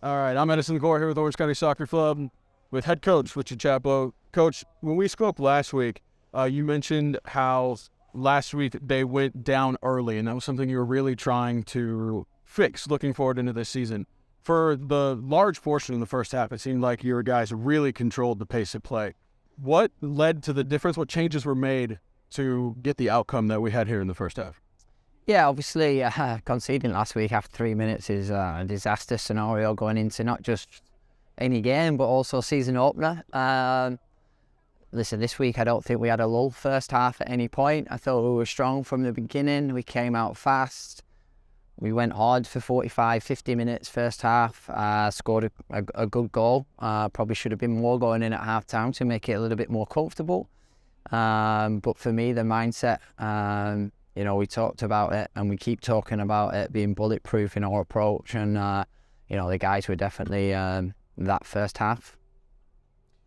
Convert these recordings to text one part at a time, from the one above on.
All right, I'm Edison Gore here with Orange County Soccer Club with head coach Richard Chaplow. Coach, when we spoke last week, you mentioned how last week they went down early, and that was something you were really trying to fix looking forward into this season. For the large portion of the first half, it seemed like your guys really controlled the pace of play. What led to the difference? What changes were made to get the outcome that we had here in the first half? Yeah, obviously conceding last week after 3 minutes is a disaster scenario going into not just any game but also season opener. Listen, this week I don't think we had a lull first half at any point. I thought we were strong from the beginning. We came out fast. We went hard for 45, 50 minutes first half. Scored a good goal. Probably should have been more going in at half time to make it a little bit more comfortable. But for me, the mindset... we talked about it and we keep talking about it being bulletproof in our approach, and the guys were definitely that first half.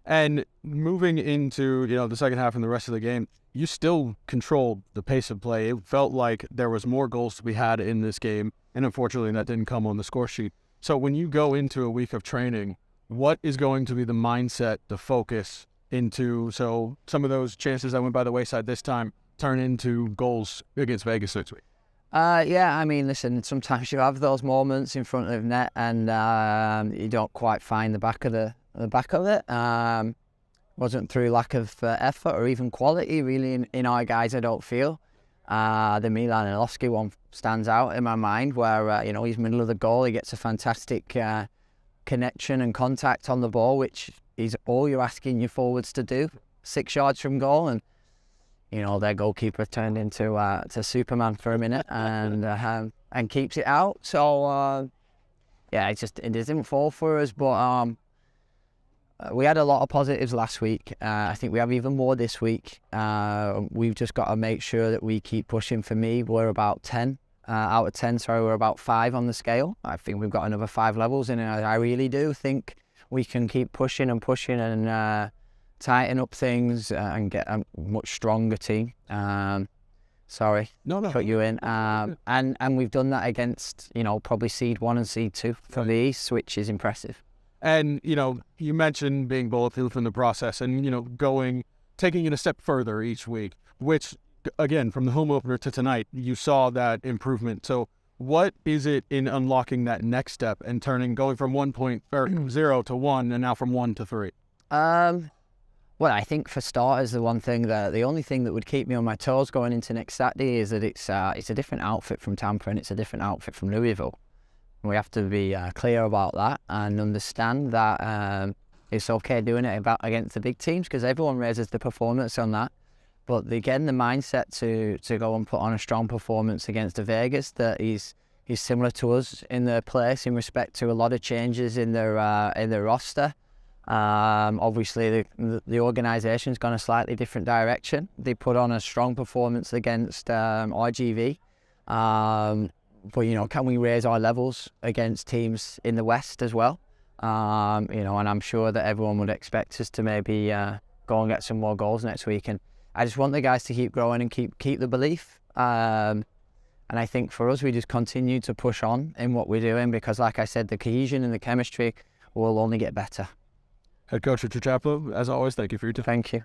And moving into the second half and the rest of the game, you still controlled the pace of play. It felt like there was more goals to be had in this game, and unfortunately that didn't come on the score sheet. So when you go into a week of training, what is going to be the mindset, the focus into, so some of those chances that went by the wayside this time turn into goals against Vegas next week? Listen, sometimes you have those moments in front of net and you don't quite find the back of it. Wasn't through lack of effort or even quality really in our guys, I don't feel. The Milan Ilowski one stands out in my mind where, he's middle of the goal, he gets a fantastic connection and contact on the ball, which is all you're asking your forwards to do, 6 yards from goal, and their goalkeeper turned into to Superman for a minute and keeps it out. So it didn't fall for us, but we had a lot of positives last week. I think we have even more this week. We've just got to make sure that we keep pushing. For me, we're about 10 out of 10. Sorry, we're about 5 on the scale. I think we've got another 5 levels in it. I really do think we can keep pushing and tighten up things and get a much stronger team. Sorry, cut you in. And we've done that against, probably seed 1 and seed 2 from the East, which is impressive. And, you mentioned being bulletproof in the process and, taking it a step further each week, which, again, from the home opener to tonight, you saw that improvement. So what is it in unlocking that next step and going from 0 to 1 and now from 1 to 3? Well, I think for starters, the only thing that would keep me on my toes going into next Saturday is that it's a different outfit from Tampa and it's a different outfit from Louisville. We have to be clear about that and understand that it's okay doing it against the big teams because everyone raises the performance on that. But again, the mindset to go and put on a strong performance against a Vegas that is similar to us in their place in respect to a lot of changes in their roster. Obviously, the organisation's gone a slightly different direction. They put on a strong performance against RGV. But, can we raise our levels against teams in the West as well? And I'm sure that everyone would expect us to maybe go and get some more goals next week. And I just want the guys to keep growing and keep the belief. And I think for us, we just continue to push on in what we're doing because, like I said, the cohesion and the chemistry will only get better. Head Coach Richard Chaplow, as always, thank you for your time. Thank you.